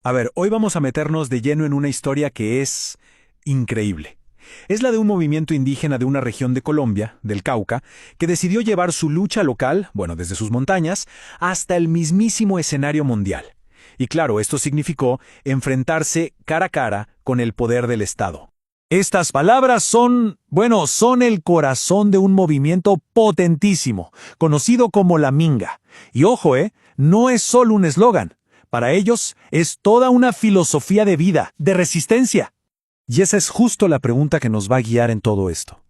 A ver, hoy vamos a meternos de lleno en una historia que es increíble. Es la de un movimiento indígena de una región de Colombia, del Cauca, que decidió llevar su lucha local, bueno, desde sus montañas, hasta el mismísimo escenario mundial. Y claro, esto significó enfrentarse cara a cara con el poder del Estado. Estas palabras son el corazón de un movimiento potentísimo, conocido como la Minga. Y ojo, no es solo un eslogan. Para ellos es toda una filosofía de vida, de resistencia. Y esa es justo la pregunta que nos va a guiar en todo esto.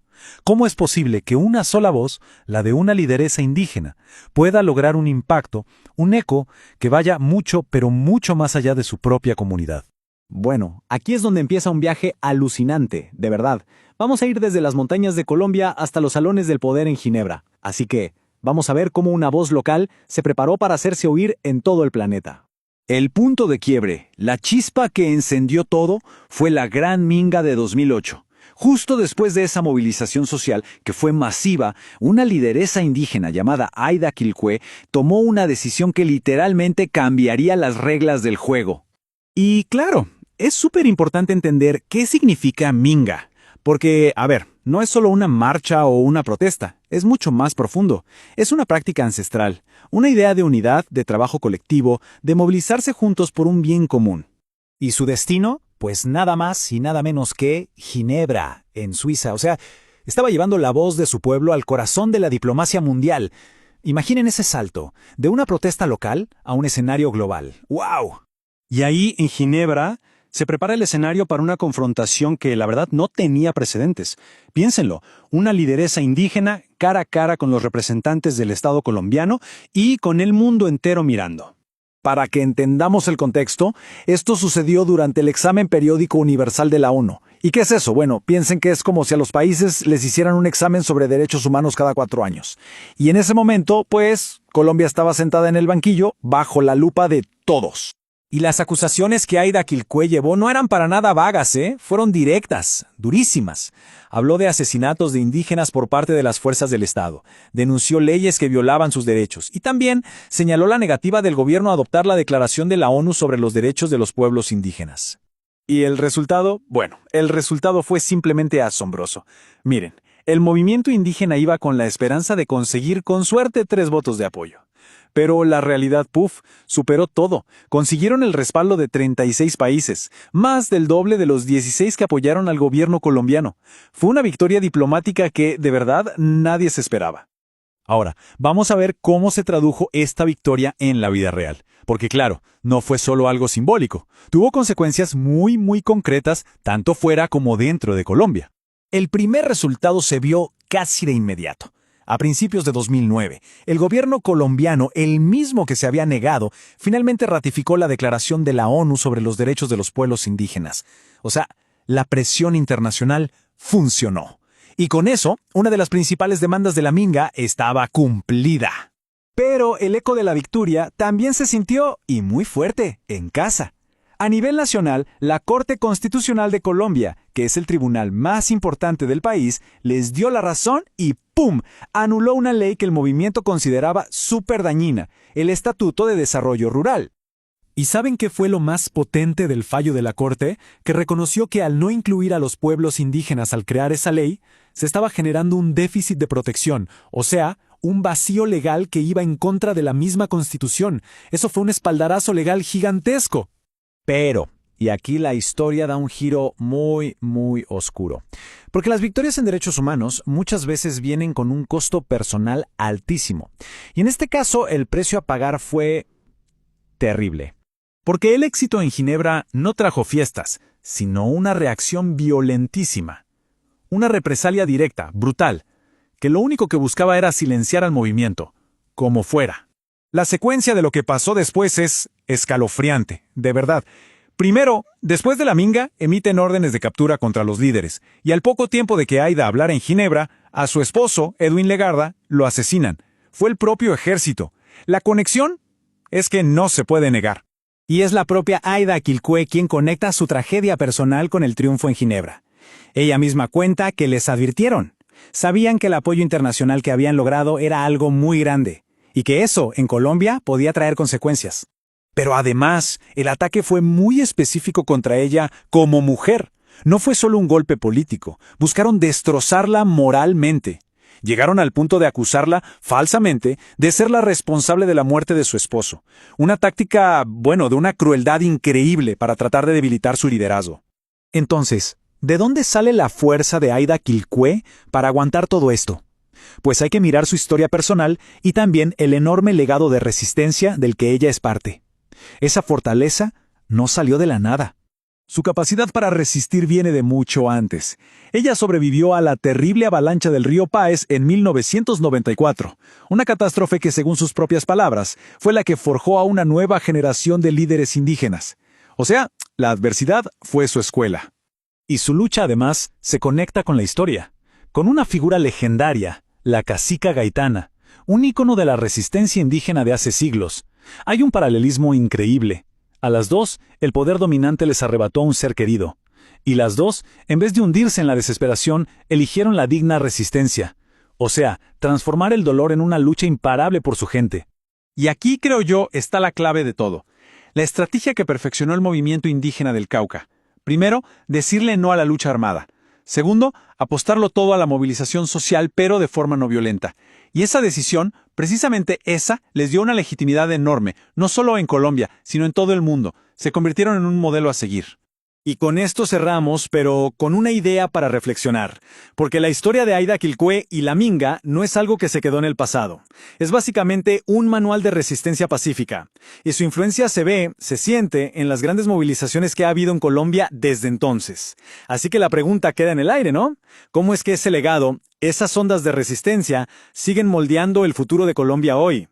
¿Cómo es posible que una sola voz, la de una lideresa indígena, pueda lograr un impacto, un eco que vaya mucho, pero mucho más allá de su propia comunidad? Bueno, aquí es donde empieza un viaje alucinante, de verdad. Vamos a ir desde las montañas de Colombia hasta los salones del poder en Ginebra. Así que, vamos a ver cómo una voz local se preparó para hacerse oír en todo el planeta. El punto de quiebre, la chispa que encendió todo, fue la Gran Minga de 2008. Justo después de esa movilización social, que fue masiva, una lideresa indígena llamada Aida Quilcue tomó una decisión que literalmente cambiaría las reglas del juego. Y claro, es súper importante entender qué significa Minga. Porque, a ver, no es solo una marcha o una protesta, es mucho más profundo. Es una práctica ancestral, una idea de unidad, de trabajo colectivo, de movilizarse juntos por un bien común. ¿Y su destino? Pues nada más y nada menos que Ginebra, en Suiza. O sea, estaba llevando la voz de su pueblo al corazón de la diplomacia mundial. Imaginen ese salto, de una protesta local a un escenario global. ¡Wow! Y ahí, en Ginebra, se prepara el escenario para una confrontación que, la verdad, no tenía precedentes. Piénsenlo, una lideresa indígena cara a cara con los representantes del Estado colombiano y con el mundo entero mirando. Para que entendamos el contexto, esto sucedió durante el examen periódico universal de la ONU. ¿Y qué es eso? Bueno, piensen que es como si a los países les hicieran un examen sobre derechos humanos cada 4 años. Y en ese momento, pues, Colombia estaba sentada en el banquillo bajo la lupa de todos. Y las acusaciones que Aida Quilcue llevó no eran para nada vagas, fueron directas, durísimas. Habló de asesinatos de indígenas por parte de las fuerzas del Estado, denunció leyes que violaban sus derechos y también señaló la negativa del gobierno a adoptar la Declaración de la ONU sobre los derechos de los pueblos indígenas. ¿Y el resultado? Bueno, el resultado fue simplemente asombroso. Miren, el movimiento indígena iba con la esperanza de conseguir con suerte 3 votos de apoyo. Pero la realidad, superó todo. Consiguieron el respaldo de 36 países, más del doble de los 16 que apoyaron al gobierno colombiano. Fue una victoria diplomática que, de verdad, nadie se esperaba. Ahora, vamos a ver cómo se tradujo esta victoria en la vida real. Porque claro, no fue solo algo simbólico. Tuvo consecuencias muy concretas, tanto fuera como dentro de Colombia. El primer resultado se vio casi de inmediato. A principios de 2009, el gobierno colombiano, el mismo que se había negado, finalmente ratificó la Declaración de la ONU sobre los derechos de los pueblos indígenas. O sea, la presión internacional funcionó. Y con eso, una de las principales demandas de la Minga estaba cumplida. Pero el eco de la victoria también se sintió, y muy fuerte, en casa. A nivel nacional, la Corte Constitucional de Colombia, que es el tribunal más importante del país, les dio la razón y ¡pum!, anuló una ley que el movimiento consideraba súper dañina, el Estatuto de Desarrollo Rural. ¿Y saben qué fue lo más potente del fallo de la Corte? Que reconoció que al no incluir a los pueblos indígenas al crear esa ley, se estaba generando un déficit de protección, o sea, un vacío legal que iba en contra de la misma Constitución. Eso fue un espaldarazo legal gigantesco. Pero, y aquí la historia da un giro muy oscuro. Porque las victorias en derechos humanos muchas veces vienen con un costo personal altísimo. Y en este caso, el precio a pagar fue terrible. Porque el éxito en Ginebra no trajo fiestas, sino una reacción violentísima. Una represalia directa, brutal, que lo único que buscaba era silenciar al movimiento, como fuera. La secuencia de lo que pasó después es escalofriante, de verdad. Primero, después de la Minga, emiten órdenes de captura contra los líderes, y al poco tiempo de que Aida hablara en Ginebra, a su esposo, Edwin Legarda, lo asesinan. Fue el propio ejército. La conexión es que no se puede negar. Y es la propia Aida Quilcue quien conecta su tragedia personal con el triunfo en Ginebra. Ella misma cuenta que les advirtieron. Sabían que el apoyo internacional que habían logrado era algo muy grande, y que eso, en Colombia, podía traer consecuencias. Pero además, el ataque fue muy específico contra ella como mujer. No fue solo un golpe político, buscaron destrozarla moralmente. Llegaron al punto de acusarla, falsamente, de ser la responsable de la muerte de su esposo. Una táctica, de una crueldad increíble para tratar de debilitar su liderazgo. Entonces, ¿de dónde sale la fuerza de Aida Quilcue para aguantar todo esto? Pues hay que mirar su historia personal y también el enorme legado de resistencia del que ella es parte. Esa fortaleza no salió de la nada. Su capacidad para resistir viene de mucho antes. Ella sobrevivió a la terrible avalancha del río Páez en 1994, una catástrofe que, según sus propias palabras, fue la que forjó a una nueva generación de líderes indígenas. O sea, la adversidad fue su escuela. Y su lucha, además, se conecta con la historia, con una figura legendaria, la cacica gaitana, un ícono de la resistencia indígena de hace siglos. Hay un paralelismo increíble. A las dos, el poder dominante les arrebató a un ser querido. Y las dos, en vez de hundirse en la desesperación, eligieron la digna resistencia. O sea, transformar el dolor en una lucha imparable por su gente. Y aquí, creo yo, está la clave de todo. La estrategia que perfeccionó el movimiento indígena del Cauca. Primero, decirle no a la lucha armada. Segundo, apostarlo todo a la movilización social, pero de forma no violenta. Y esa decisión, precisamente esa, les dio una legitimidad enorme, no solo en Colombia, sino en todo el mundo. Se convirtieron en un modelo a seguir. Y con esto cerramos, pero con una idea para reflexionar, porque la historia de Aida Quilcue y la Minga no es algo que se quedó en el pasado. Es básicamente un manual de resistencia pacífica, y su influencia se ve, se siente en las grandes movilizaciones que ha habido en Colombia desde entonces. Así que la pregunta queda en el aire, ¿no? ¿Cómo es que ese legado, esas ondas de resistencia, siguen moldeando el futuro de Colombia hoy?